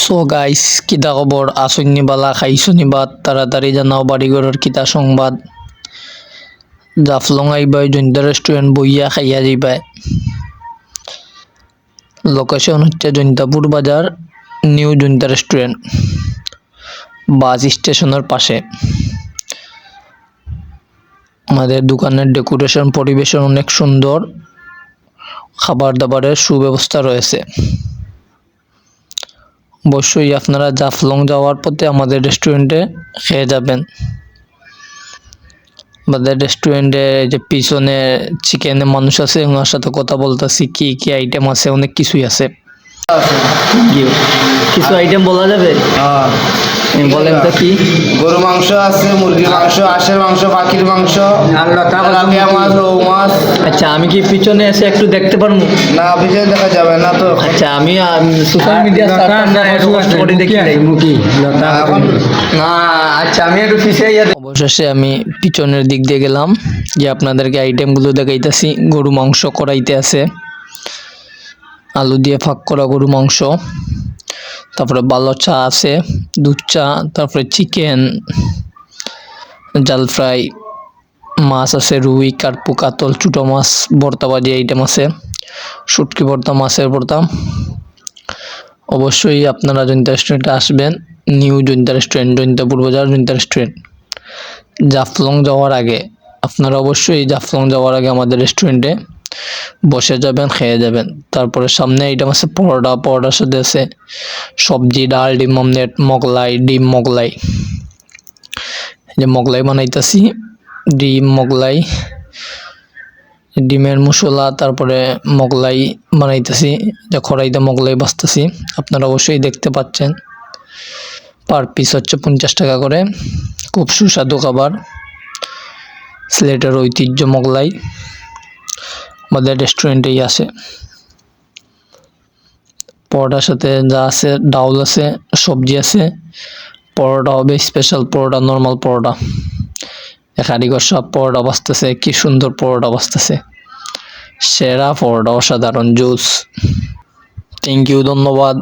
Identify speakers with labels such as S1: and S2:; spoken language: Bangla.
S1: সো গাইস, কিতা খবর? আসন্নি বালা খাইছনি বাদ তাড়াতাড়ি জানাও বাড়িঘরের কিতা সংবাদ। জাফলং আইবাই জৈন্তা রেস্টুরেন্ট বইয়া খাইয়া যাইবাই। লোকেশন হচ্ছে জৈন্তাপুর বাজার, নিউ জৈন্তা রেস্টুরেন্ট, বাস স্টেশনের পাশে। আমাদের দোকানের ডেকোরেশন পরিবেশন অনেক সুন্দর, খাবার দাবারের সুব্যবস্থা রয়েছে। অবশ্যই আপনারা জাফলং যাওয়ার পথে আমাদের রেস্টুরেন্টে খেয়ে যাবেন। আমাদের রেস্টুরেন্টে যে পিছনে চিকেনের মানুষ আছে, ওনার সাথে কথা বলতেছি, কি কি আইটেম আছে, অনেক কিছুই আছে। কিছু আইটেম বলা যাবে? বলেন তো কি?
S2: গরু মাংস আছে, মুরগির মাংস, হাঁসের মাংস, পাখির মাংস, তেলাপিয়া মাছ, রৌ মাছ।
S1: আচ্ছা, আমি কি পিছনে এসে একটু দেখতে পারবো?
S2: না, পিছনে দেখা যাবে না তো।
S1: আচ্ছা, আমি সোশ্যাল মিডিয়া করে দেখি
S2: এখন
S1: না। আচ্ছা, আমি একটু পিছিয়ে অবশেষে আমি পিছনের দিক দিয়ে গেলাম, যে আপনাদেরকে আইটেমগুলো দেখাইতেছি। গরু মাংস কড়াইতে আছে, আলু দিয়ে ফাঁক করা গরু মাংস, তারপরে ভালো চা আছে, দুধ চা, তারপরে চিকেন, জাল ফ্রাই, মাছ আছে, রুই, কার্পু, কাতল, ছোটো মাছ, ভর্তা ভাজি আইটেম আছে, শুটকি ভর্তা, মাছের ভর্তা। অবশ্যই আপনারা জৈন্তা রেস্টুরেন্টে আসবেন, নিউ জৈন্তা রেস্টুরেন্ট, জৈন্তাপুর বাজার জৈন্তা রেস্টুরেন্ট। জাফলং যাওয়ার আগে আপনারা অবশ্যই জাফলং যাওয়ার আগে আমাদের রেস্টুরেন্টে বসে যাবেন, খেয়ে যাবেন। তারপরে সামনে আইটেম আছে পরোটা, পরোটার সাথে আছে সবজি, ডাল, ডিম অমলেট, মোগলাই, ডিম মোগলাই। যে মোগলাই বানাইতেছি, ডিম মোগলাই, ডিমের মশলা, তারপরে মোগলাই বানাইতেছি, যে কড়াইতে মোগলাই বাছতেছি। আপনারা অবশ্যই দেখতে পাচ্ছেন। পার পিস হচ্ছে 50 টাকা করে। খুব সুস্বাদু খাবার, সিলেটের ঐতিহ্য মোগলাই আমাদের রেস্টুরেন্টেই আসে। পরোটার সাথে যা আছে, ডাউল আছে, সবজি আছে। পরোটা হবে স্পেশাল পরোটা, নর্মাল পরোটা। কারিগর সব পরোটা বাছতেছে, কি সুন্দর পরোটা বাছতেছে, সেরা পরোটা, অসাধারণ জুস। থ্যাংক ইউ, ধন্যবাদ।